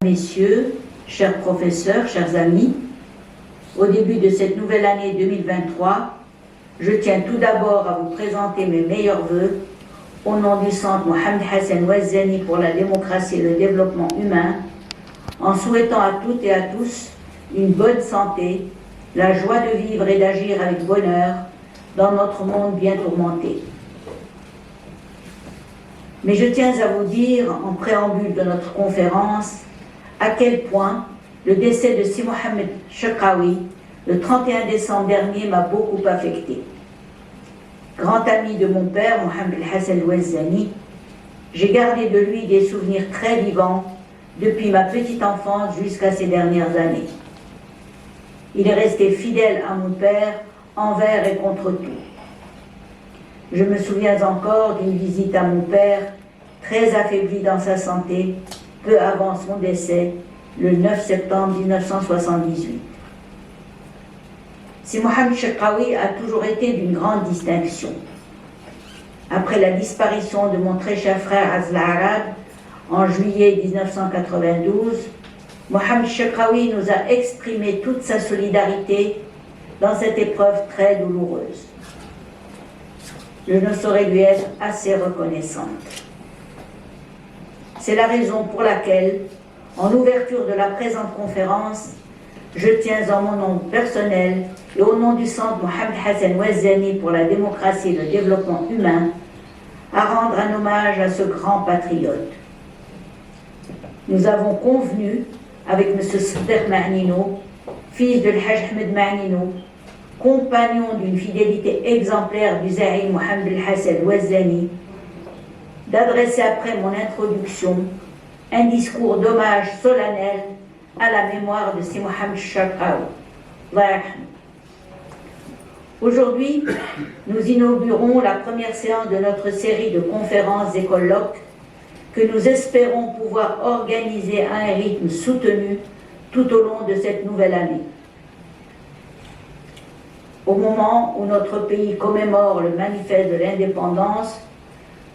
Messieurs, chers professeurs, chers amis, au début de cette nouvelle année 2023, je tiens tout d'abord à vous présenter mes meilleurs vœux au nom du Centre Mohamed Hassan Ouazzani pour la démocratie et le développement humain, en souhaitant à toutes et à tous une bonne santé, la joie de vivre et d'agir avec bonheur dans notre monde bien tourmenté. Mais je tiens à vous dire, en préambule de notre conférence, à quel point le décès de Si Mohamed Chaqaoui, le 31 décembre dernier, m'a beaucoup affecté. Grand ami de mon père, Mohamed Hassan Ouazzani, j'ai gardé de lui des souvenirs très vivants depuis ma petite enfance jusqu'à ces dernières années. Il est resté fidèle à mon père envers et contre tout. Je me souviens encore d'une visite à mon père, très affaibli dans sa santé, peu avant son décès, le 9 septembre 1978. Si Mohamed Chaqaoui a toujours été d'une grande distinction. Après la disparition de mon très cher frère Azl Arab en juillet 1992, Mohamed Chaqaoui nous a exprimé toute sa solidarité dans cette épreuve très douloureuse. Je ne saurais lui être assez reconnaissante. C'est la raison pour laquelle, en ouverture de la présente conférence, je tiens en mon nom personnel et au nom du Centre Mohamed Hassan Ouazzani pour la démocratie et le développement humain à rendre un hommage à ce grand patriote. Nous avons convenu avec M. Sadr Ma'nino, fils de l'Hajj Ahmed Ma'nino, compagnon d'une fidélité exemplaire du Zahir Mohamed Hassan Ouazzani, d'adresser après mon introduction un discours d'hommage solennel à la mémoire de Si Mohamed Chaqaoui. Aujourd'hui, nous inaugurons la première séance de notre série de conférences et colloques que nous espérons pouvoir organiser à un rythme soutenu tout au long de cette nouvelle année. Au moment où notre pays commémore le manifeste de l'indépendance,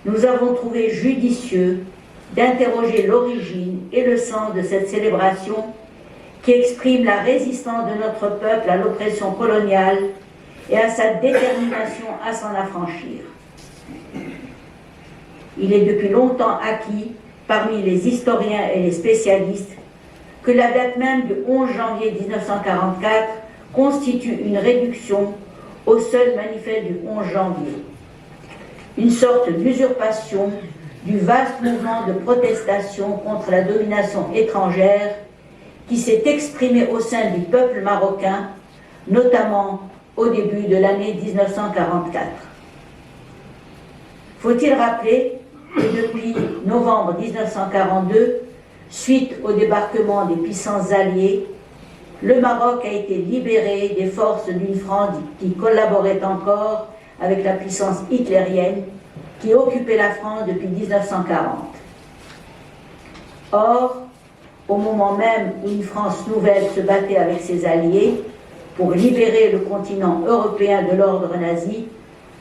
nous avons trouvé judicieux d'interroger l'origine et le sens de cette célébration qui exprime la résistance de notre peuple à l'oppression coloniale et à sa détermination à s'en affranchir. Il est depuis longtemps acquis parmi les historiens et les spécialistes que la date même du 11 janvier 1944 constitue une réduction au seul manifeste du 11 janvier. Une sorte d'usurpation du vaste mouvement de protestation contre la domination étrangère qui s'est exprimé au sein du peuple marocain, notamment au début de l'année 1944. Faut-il rappeler que depuis novembre 1942, suite au débarquement des puissances alliées, le Maroc a été libéré des forces d'une France qui collaborait encore avec la puissance hitlérienne qui occupait la France depuis 1940. Or, au moment même où une France nouvelle se battait avec ses alliés pour libérer le continent européen de l'ordre nazi,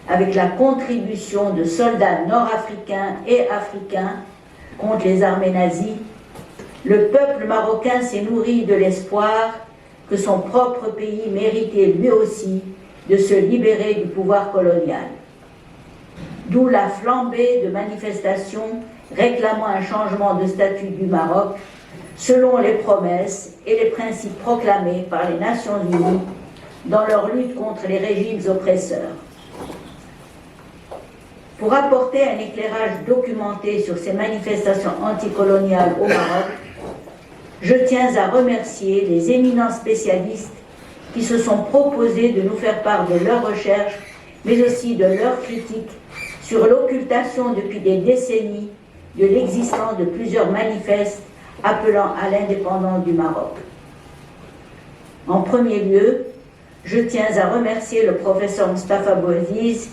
avec la contribution de soldats nord-africains et africains contre les armées nazies, le peuple marocain s'est nourri de l'espoir que son propre pays méritait lui aussi de se libérer du pouvoir colonial. D'où la flambée de manifestations réclamant un changement de statut du Maroc selon les promesses et les principes proclamés par les Nations Unies dans leur lutte contre les régimes oppresseurs. Pour apporter un éclairage documenté sur ces manifestations anticoloniales au Maroc, je tiens à remercier les éminents spécialistes qui se sont proposés de nous faire part de leurs recherches, mais aussi de leurs critiques sur l'occultation depuis des décennies de l'existence de plusieurs manifestes appelant à l'indépendance du Maroc. En premier lieu, je tiens à remercier le professeur Moustapha Bouaziz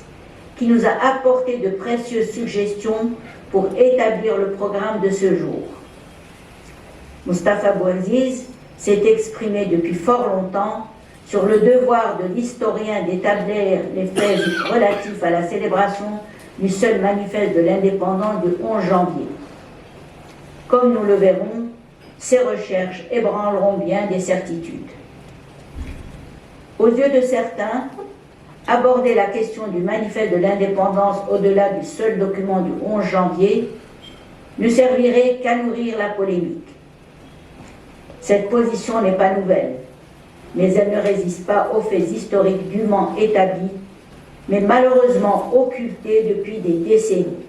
qui nous a apporté de précieuses suggestions pour établir le programme de ce jour. Moustapha Bouaziz s'est exprimé depuis fort longtemps sur le devoir de l'historien d'établir les faits relatifs à la célébration du seul manifeste de l'indépendance du 11 janvier. Comme nous le verrons, ces recherches ébranleront bien des certitudes. Aux yeux de certains, aborder la question du manifeste de l'indépendance au-delà du seul document du 11 janvier ne servirait qu'à nourrir la polémique. Cette position n'est pas nouvelle, mais elle ne résiste pas aux faits historiques dûment établis, mais malheureusement occultés depuis des décennies.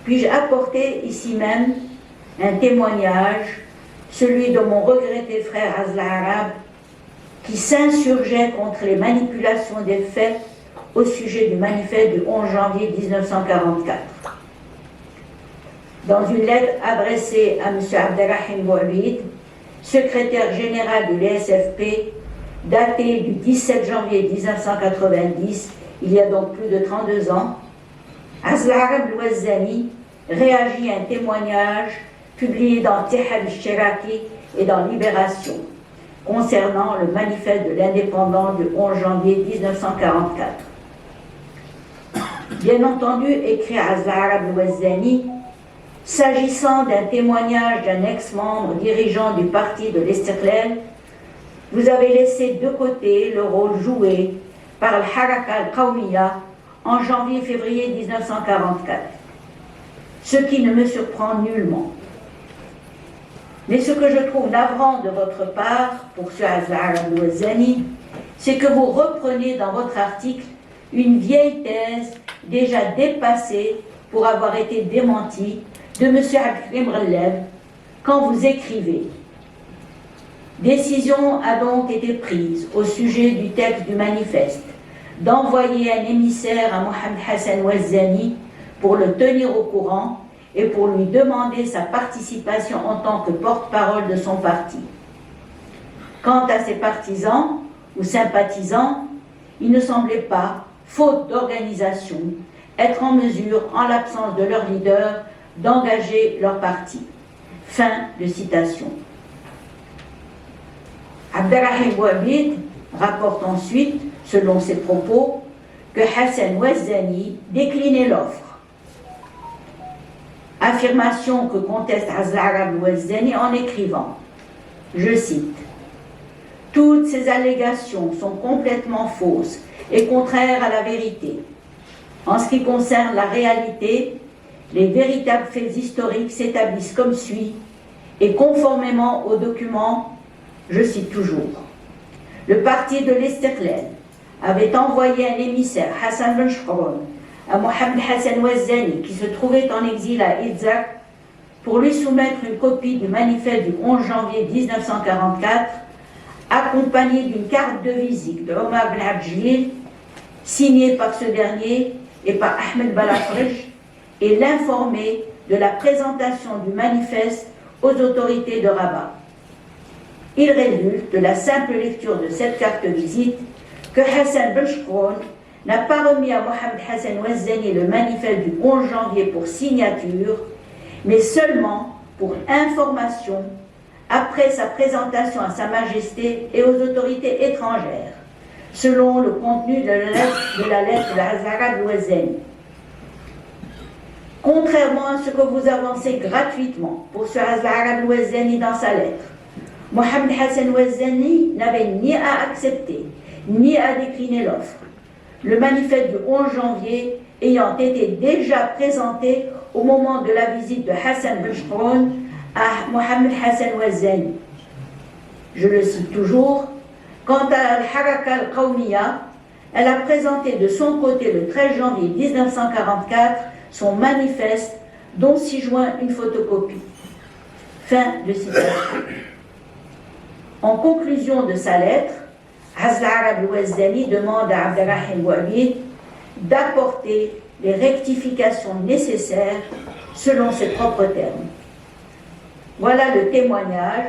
Puis-je apporter ici même un témoignage, celui de mon regretté frère Azla Arab, qui s'insurgeait contre les manipulations des faits au sujet du manifeste du 11 janvier 1944. Dans une lettre adressée à M. Abderrahim Bouabid, secrétaire général de l'ESFP, datée du 17 janvier 1990, il y a donc plus de 32 ans, Azla Arab Louazzani réagit à un témoignage publié dans Tihad al-Shiraki et dans Libération, concernant le manifeste de l'indépendance du 11 janvier 1944. Bien entendu, écrit Azla Arab Louazzani, s'agissant d'un témoignage d'un ex-membre dirigeant du parti de l'Istiqlal, vous avez laissé de côté le rôle joué par le Haraka al-Qawmiya en janvier-février 1944, ce qui ne me surprend nullement. Mais ce que je trouve navrant de votre part, pour ce Azla Arab Louazzani, c'est que vous reprenez dans votre article une vieille thèse déjà dépassée pour avoir été démentie de M. Abdelkrim Releb quand vous écrivez. Décision a donc été prise au sujet du texte du manifeste d'envoyer un émissaire à Mohamed Hassan Ouazzani pour le tenir au courant et pour lui demander sa participation en tant que porte-parole de son parti. Quant à ses partisans ou sympathisants, il ne semblait pas, faute d'organisation, être en mesure, en l'absence de leur leader, d'engager leur parti. Fin de citation. Abderrahim Bouabid rapporte ensuite, selon ses propos, que Hassan Ouazzani déclinait l'offre. Affirmation que conteste Azla Arab Louazzani en écrivant, je cite, « Toutes ces allégations sont complètement fausses et contraires à la vérité. En ce qui concerne la réalité, les véritables faits historiques s'établissent comme suit et conformément aux documents, je cite toujours, le parti de l'Istiqlal avait envoyé un émissaire, Hassan Ben Shkron, à Mohamed Hassan Ouazzani, qui se trouvait en exil à Itzak, pour lui soumettre une copie du manifeste du 11 janvier 1944, accompagnée d'une carte de visite de Omar Ben Abdjelil, signée par ce dernier et par Ahmed Balafrej, et l'informer de la présentation du manifeste aux autorités de Rabat. Il résulte de la simple lecture de cette carte de visite que Hassan Ben Shkron n'a pas remis à Mohamed Hassan Ouazzani le manifeste du 11 janvier pour signature, mais seulement pour information après sa présentation à Sa Majesté et aux autorités étrangères, selon le contenu de la lettre de Azla Arab Louazzani. Contrairement à ce que vous avancez gratuitement pour ce Azla Arab Louazzani dans sa lettre, Mohamed Hassan Ouazzani n'avait ni à accepter, ni à décliner l'offre. Le manifeste du 11 janvier ayant été déjà présenté au moment de la visite de Hassan Ben Shkron à Mohamed Hassan Ouazzani. Je le cite toujours, quant à Al-Haraka al-Qawmiya, elle a présenté de son côté le 13 janvier 1944 son manifeste dont s'y joint une photocopie. Fin de citation. En conclusion de sa lettre, Azla Arab Louazzani demande à Abderrahim Bouabid d'apporter les rectifications nécessaires selon ses propres termes. Voilà le témoignage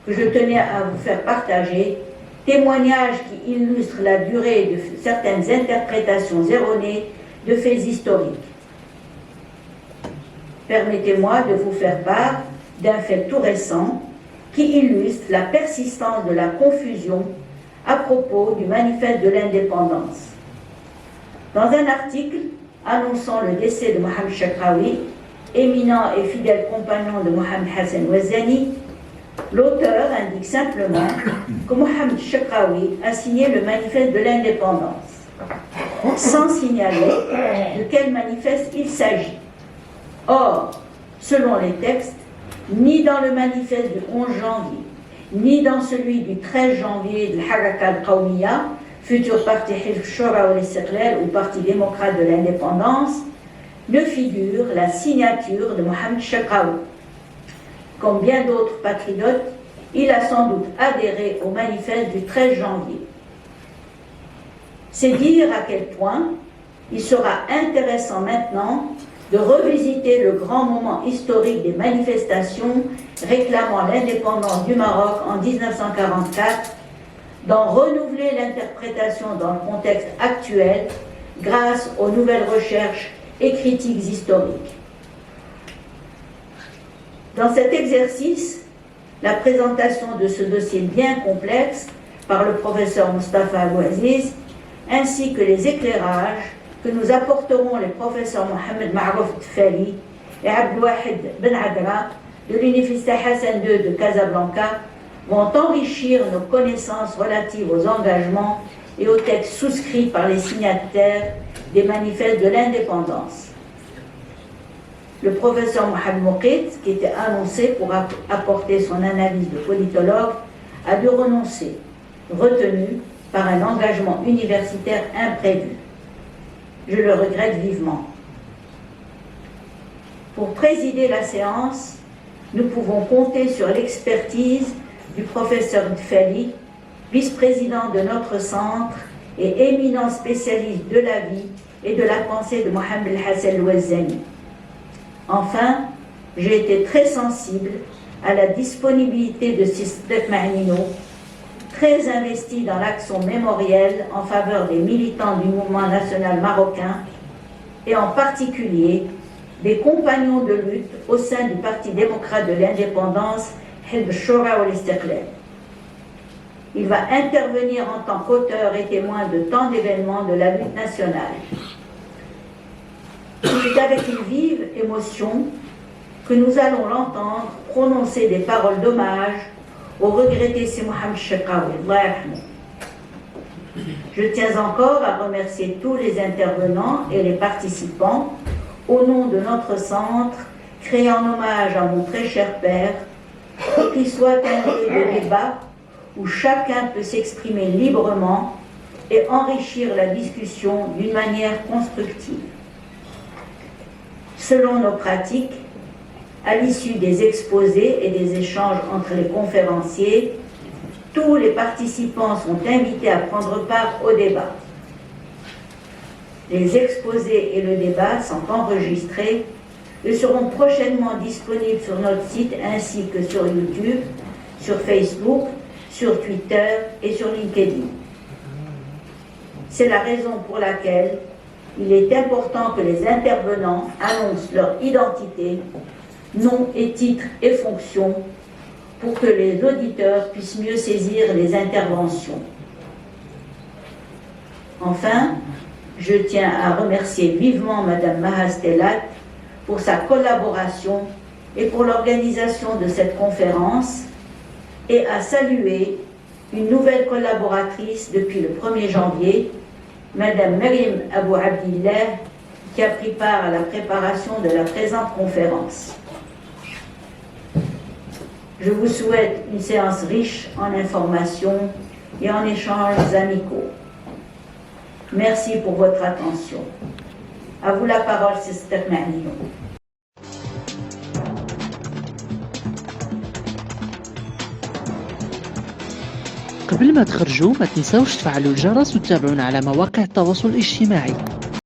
que je tenais à vous faire partager, témoignage qui illustre la durée de certaines interprétations erronées de faits historiques. Permettez-moi de vous faire part d'un fait tout récent qui illustre la persistance de la confusion à propos du manifeste de l'indépendance. Dans un article annonçant le décès de Mohamed Chakraoui, éminent et fidèle compagnon de Mohamed Hassan Ouazzani, l'auteur indique simplement que Mohamed Chaqraoui a signé le manifeste de l'indépendance, sans signaler de quel manifeste il s'agit. Or, selon les textes, ni dans le manifeste du 11 janvier, ni dans celui du 13 janvier de l'Haraka al-Qawmiya, futur parti Hilf Shura al-Istiqlal ou parti démocrate de l'indépendance, ne figure la signature de Mohamed Chaqraoui. Comme bien d'autres patriotes, il a sans doute adhéré au manifeste du 13 janvier. C'est dire à quel point il sera intéressant maintenant de revisiter le grand moment historique des manifestations réclamant l'indépendance du Maroc en 1944, d'en renouveler l'interprétation dans le contexte actuel grâce aux nouvelles recherches et critiques historiques. Dans cet exercice, la présentation de ce dossier bien complexe par le professeur Mustafa Abouaziz, ainsi que les éclairages que nous apporteront les professeurs Mohamed Marouf Tfali et Abdelwahid Ben Adra de l'Université Hassan II de Casablanca, vont enrichir nos connaissances relatives aux engagements et aux textes souscrits par les signataires des manifestes de l'indépendance. Le professeur Mohamed Moukit, qui était annoncé pour apporter son analyse de politologue, a dû renoncer, retenu par un engagement universitaire imprévu. Je le regrette vivement. Pour présider la séance, nous pouvons compter sur l'expertise du professeur Tfali, vice-président de notre centre et éminent spécialiste de la vie et de la pensée de Mohamed Hassan Ouazzani. Enfin, j'ai été très sensible à la disponibilité de Sistef Mahnino, très investi dans l'action mémorielle en faveur des militants du mouvement national marocain et en particulier des compagnons de lutte au sein du Parti démocrate de l'indépendance Hilf Shura al-Istiqlal. Il va intervenir en tant qu'auteur et témoin de tant d'événements de la lutte nationale. C'est avec une vive émotion que nous allons l'entendre prononcer des paroles d'hommage au regretté Si Mohamed Chaqraoui. Je tiens encore à remercier tous les intervenants et les participants au nom de notre centre, créé en hommage à mon très cher père, pour qu'il soit un lieu de débat où chacun peut s'exprimer librement et enrichir la discussion d'une manière constructive. Selon nos pratiques, à l'issue des exposés et des échanges entre les conférenciers, tous les participants sont invités à prendre part au débat. Les exposés et le débat sont enregistrés et seront prochainement disponibles sur notre site ainsi que sur YouTube, sur Facebook, sur Twitter et sur LinkedIn. C'est la raison pour laquelle il est important que les intervenants annoncent leur identité, nom et titre et fonction pour que les auditeurs puissent mieux saisir les interventions. Enfin, je tiens à remercier vivement Madame Maha Stellat pour sa collaboration et pour l'organisation de cette conférence et à saluer une nouvelle collaboratrice depuis le 1er janvier, Madame Maryam Abou Abdillah, qui a pris part à la préparation de la présente conférence. Je vous souhaite une séance riche en informations et en échanges amicaux. Merci pour votre attention. À vous la parole, Sister Mahnino. قبل ما تخرجوا ما تنسوش تفعلوا الجرس وتتابعونا على مواقع التواصل الاجتماعي.